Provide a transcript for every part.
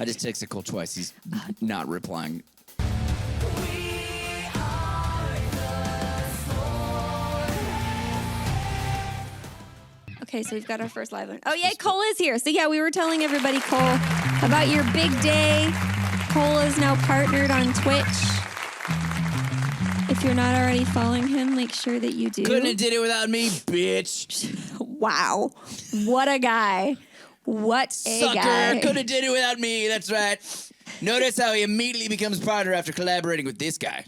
I just texted Cole twice. He's not replying. Okay, so we've got our first live one. Oh, yeah, Cole is here. So, yeah, we were telling everybody, Cole, about your big day. Cole is now partnered on Twitch. If you're not already following him, make sure that you do. Couldn't have did it without me, bitch. Wow. What a guy. What a Sucker. guy. Couldn't have did it without me. That's right. Notice how he immediately becomes partner after collaborating with this guy.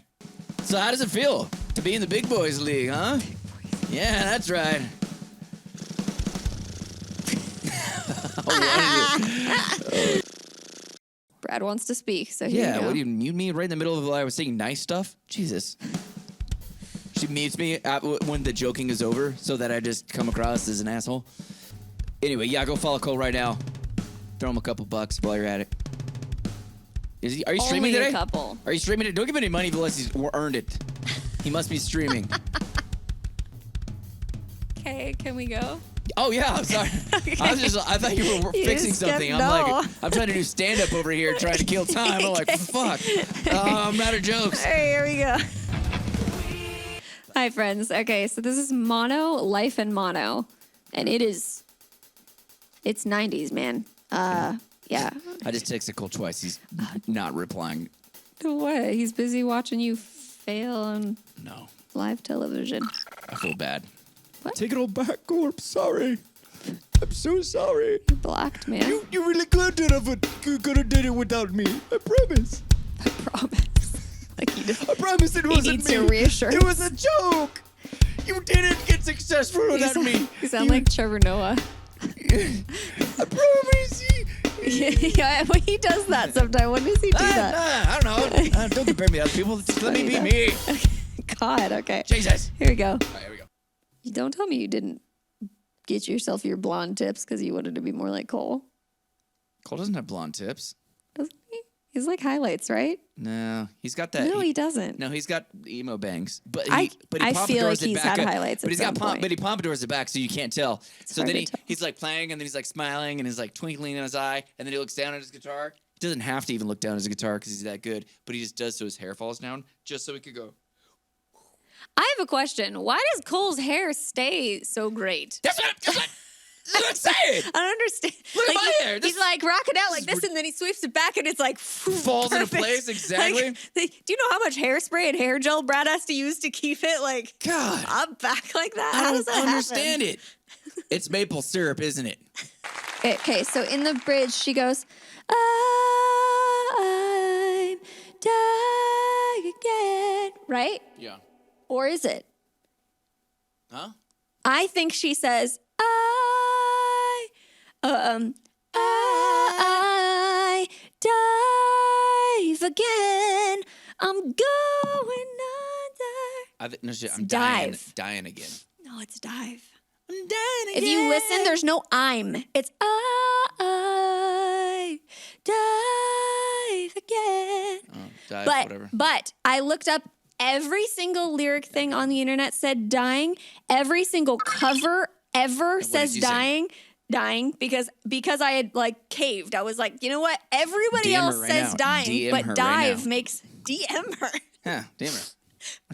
So how does it feel to be in the Big Boys League, huh? Yeah, that's right. Brad wants to speak, so here you go. What do you mute me right in the middle of I was saying nice stuff? Jesus. She mutes me when the joking is over so that I just come across as an asshole. Anyway, yeah, go follow Cole right now. Throw him a couple bucks while you're at it. Are you streaming today? Only a couple. Are you streaming it? Don't give him any money unless he's earned it. He must be streaming. Okay, can we go? Oh yeah, I'm sorry. Okay. I thought you were fixing something. I'm like, I'm trying to do stand up over here, trying to kill time. I'm like, fuck. I'm out of jokes. All right, here we go. Hi, friends. Okay, so this is Mono, Life in Mono, and it's 90s, man. Yeah. I just texted Cole twice. He's not replying. What? He's busy watching you fail on live television. I feel bad. What? Take it all back, Cole. I'm sorry. I'm so sorry. You're blocked, man. You really could have did it without me. I promise. I promise. Like he just, I promise it wasn't me. He needs your reassurance. It was a joke. You didn't get successful without me. You sound like Trevor Noah. I promise you. Yeah, well, he does that sometimes. When does he do that? I don't know. Don't compare me to other people. Just let me be me. God, okay. Jesus. Here we go. All right, here we go. You don't tell me you didn't get yourself your blonde tips because you wanted to be more like Cole. Cole doesn't have blonde tips. Doesn't he? He's like highlights, right? No, he's got that. No, he doesn't. No, he's got emo bangs. But I pompadours feel like it he's back had up. highlights But at he's got some point. but he pompadours it back so you can't tell. So hard then to tell. he's like playing and then he's like smiling and he's like twinkling in his eye and then he looks down at his guitar. He doesn't have to even look down at his guitar because he's that good, but he just does so his hair falls down just so he could go. I have a question. Why does Cole's hair stay so great? That's what I'm saying. I don't understand. Look at Like, my hair. He's like rocking out like this, and then he sweeps it back, and it's like Falls into perfect. place, exactly. Like, do you know how much hairspray and hair gel Brad has to use to keep it like God. up back like that? I How does don't that understand happen? it. It's maple syrup, isn't it? Okay, so in the bridge, she goes, I'm dying again, right? Yeah. Or is it? Huh? I think she says, I dive again. I'm going under. I'm dying again. No, it's dive. I'm dying again. If you listen, there's no I'm. It's I dive again. Oh, dive, whatever. But I looked up every single lyric thing on the internet said dying. Every single cover ever says dying. Dying because I had like caved. I was like, you know what? Everybody DM else her right says now. dying, DM but her dive right now. makes DM her. Yeah, damn it.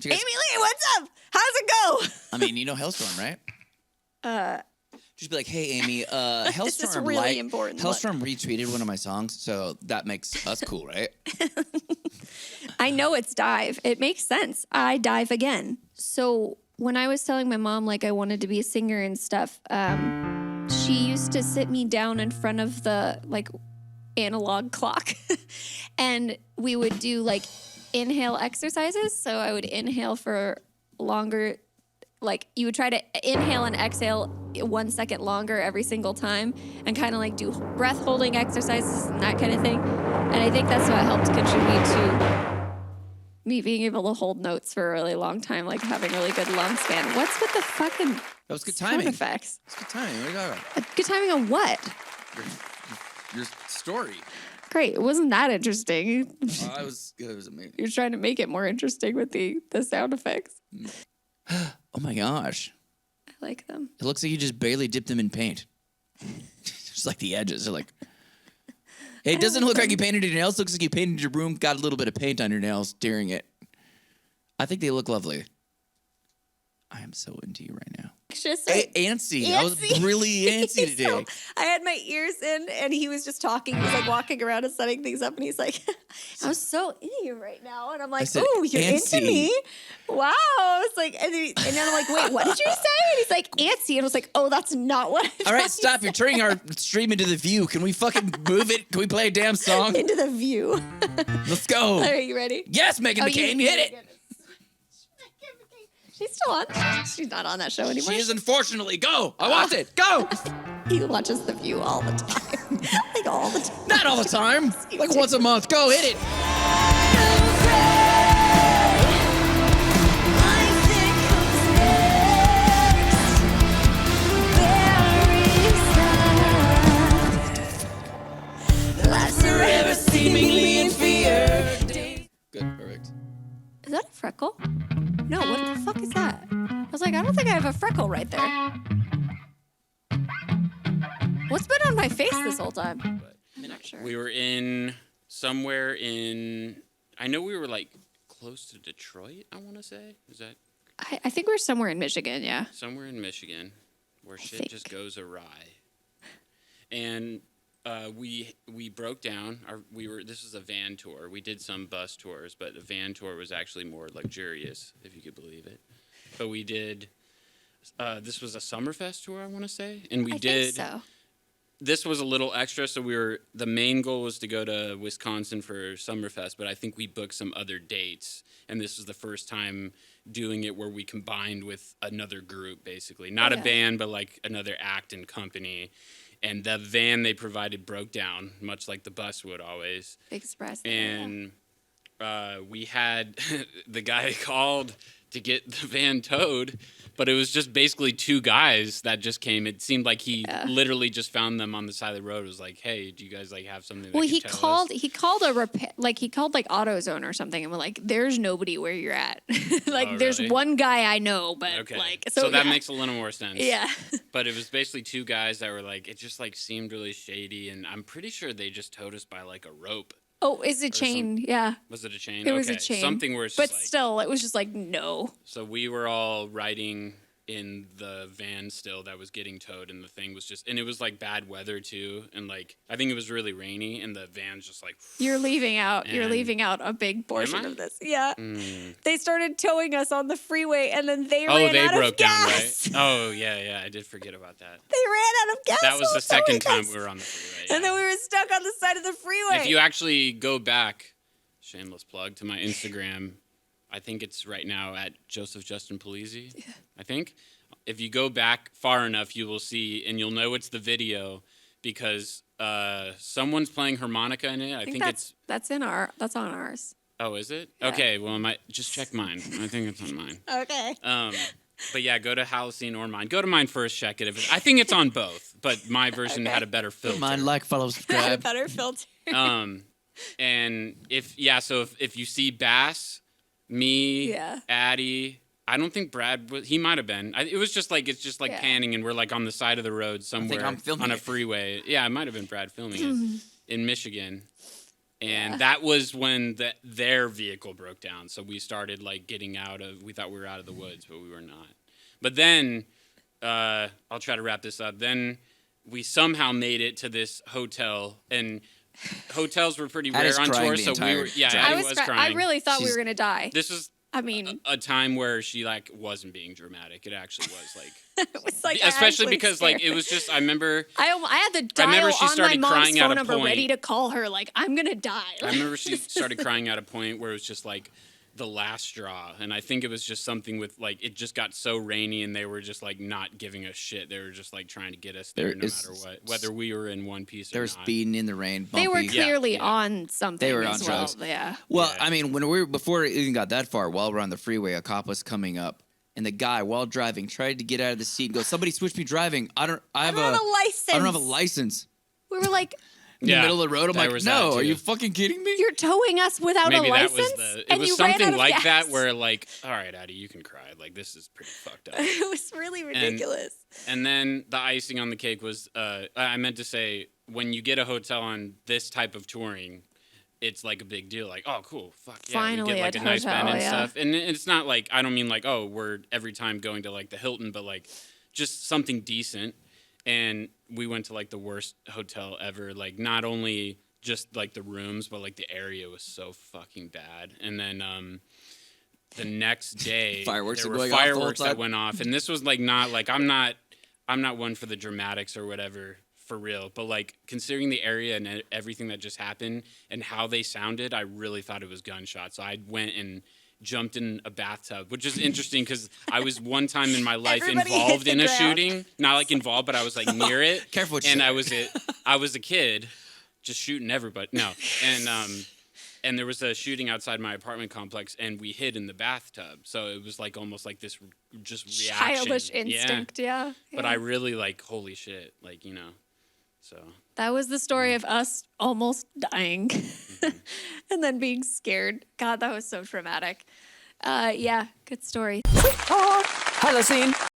Amy Lee, what's up? How's it go? I mean, you know Hellstorm, right? Just be like, hey, Amy, Hellstorm, This is really important. Hellstorm retweeted one of my songs, so that makes us cool, right? I know it's dive. It makes sense. I dive again. So when I was telling my mom like I wanted to be a singer and stuff, she used to sit me down in front of the like analog clock and we would do like inhale exercises. So I would inhale for longer. Like you would try to inhale and exhale 1 second longer every single time and kind of like do breath holding exercises and that kind of thing. And I think that's what helped contribute to me being able to hold notes for a really long time, like having really good lung span. What's with the fucking That was good sound timing. effects? That's good timing. What are you talking about? Good timing on what? Your story. Great. It wasn't that interesting. It was amazing. You're trying to make it more interesting with the sound effects. Oh my gosh. I like them. It looks like you just barely dipped them in paint. Just like the edges are like. It doesn't look like you painted your nails. It looks like you painted your room, got a little bit of paint on your nails during it. I think they look lovely. I am so into you right now. Just antsy. I was really antsy today. So, I had my ears in, and he was just talking. He was like walking around and setting things up, and he's like, "I'm so into you right now," and I'm like, "Oh, you're antsy. into me? Wow!" I was like, and then I'm like, "Wait, what did you say?" And he's like, "Antsy," and I was like, "Oh, that's not what." All right, stop! You're turning our stream into The View. Can we fucking move it? Can we play a damn song? Into the view. Let's go. All right, you ready? Yes, Megan McCain, hit it. She's still on. She's not on that show anymore. She is, unfortunately. Go. I want it. Go. He watches The View all the time. Like all the time. Not all the time. Like once a month. Go, hit it. Forever seemingly in fear. Good, perfect. Is that a freckle? No, what the fuck is that? I was like, I don't think I have a freckle right there. What's been on my face this whole time? I'm not sure. We were somewhere in, I know we were like close to Detroit, I want to say. Is that? I think we're somewhere in Michigan, yeah. Somewhere in Michigan where shit just goes awry. And we broke down. This was a van tour. We did some bus tours, but the van tour was actually more luxurious, if you could believe it. But we did. This was a Summerfest tour, I want to say, and we did. Think so. This was a little extra, so the main goal was to go to Wisconsin for Summerfest, but I think we booked some other dates, and this was the first time doing it where we combined with another group, basically. Not a band, but like another act and company. And the van they provided broke down, much like the bus would always. Big surprise. And we had the guy called to get the van towed, but it was just basically two guys that just came. It seemed like he literally just found them on the side of the road. It was like, "Hey, do you guys like have something?" Well, that he can tow called. us? He called a repair. Like he called like AutoZone or something, and we're like, "There's nobody where you're at. Like, there's really? one guy I know, but Okay. like, So that makes a little more sense. Yeah. But it was basically two guys that were like, it just like seemed really shady, and I'm pretty sure they just towed us by like a rope. Oh, is it chain? Yeah. Was it a chain? It was a chain. Something where it's but just like, still, it was just like no. So we were all riding in the van still that was getting towed, and the thing was just, and it was like bad weather too, and like I think it was really rainy, and the van's just like. You're leaving out. You're And- leaving out a big portion Am I? of this. Yeah. They started towing us on the freeway, and then they Oh, ran they out broke of down, gas. right? Oh yeah, I did forget about that. They ran out of gas. That was while the second towing time us. we were on the freeway. And then we were stuck on the side of the freeway. If you actually go back, shameless plug, to my Instagram, I think it's right now at Joseph Justin Polizzi, I think. If you go back far enough, you will see, and you'll know it's the video, because someone's playing harmonica in it. I think it's... that's on ours. Oh, is it? Yeah. Okay, well, just check mine. I think it's on mine. Okay. But yeah, go to Halocene or mine. Go to mine first, check it. I think it's on both, but my version had a better filter. Mine, like, follow, Had a subscribe. better filter. And if you see Bass, me, Addie, I don't think Brad was. He might have been. It's just like panning, and we're like on the side of the road somewhere I'm filming on a it. freeway. Yeah, it might have been Brad filming it in Michigan, and that was when their vehicle broke down. So we started like getting out of. We thought we were out of the woods, but we were not. But then I'll try to wrap this up. Then we somehow made it to this hotel, and hotels were pretty rare Addie's on crying tour. the So we were. entire Yeah, drive. Addie was crying. I really thought we were gonna die. This was. I mean, A time where she like wasn't being dramatic. It actually was like, it was like especially actually because scared. like it was just. I remember. I had the I dial remember she on my started mom's crying at phone a number point. ready to call her. Like, I'm gonna die. I remember she started crying at a point where it was just like the last straw, and I think it was just something with like it just got so rainy, and they were just like not giving a shit. They were just like trying to get us there, no matter what, whether we were in one piece or They were not. speeding in the rain. Bumpy. They were clearly Yeah. on something. They were as on well. drugs. Yeah. Well, Yeah. I mean, before it even got that far, while we're on the freeway, a cop was coming up, and the guy, while driving, tried to get out of the seat and go, "Somebody switch me driving. I don't have a license. I don't have a license." We were like, In the middle of the road, I'm there like, was "No, that, are too. you fucking kidding me?" you're towing us without Maybe a that license, was it and was you ran out something of like gas. that where like, all right, Addie, you can cry. Like this is pretty fucked up. It was really ridiculous. And then the icing on the cake was, I meant to say, when you get a hotel on this type of touring, it's like a big deal. Like, oh, cool, fuck yeah, Finally we get like a a nice hotel, bed and yeah. stuff. And it's not like, I don't mean like, oh, we're every time going to like the Hilton, but like just something decent. And we went to like the worst hotel ever. Like not only just like the rooms, but like the area was so fucking bad. And then the next day, Fireworks there are were going off the whole fireworks that time. went off, and this was like not like I'm not one for the dramatics or whatever for real, but like considering the area and everything that just happened and how they sounded, I really thought it was gunshots. So I went and jumped in a bathtub, which is interesting because I was one time in my life Everybody hit involved the in a ground. shooting, not like involved, but I was like near it. Careful what you And say. I was a kid, just shooting everybody. No, and there was a shooting outside my apartment complex, and we hid in the bathtub. So it was like almost like this just reaction. Childish instinct, yeah. But I really like, holy shit, like, you know, so. That was the story of us almost dying and then being scared. God, that was so traumatic. Yeah, good story. Halocene.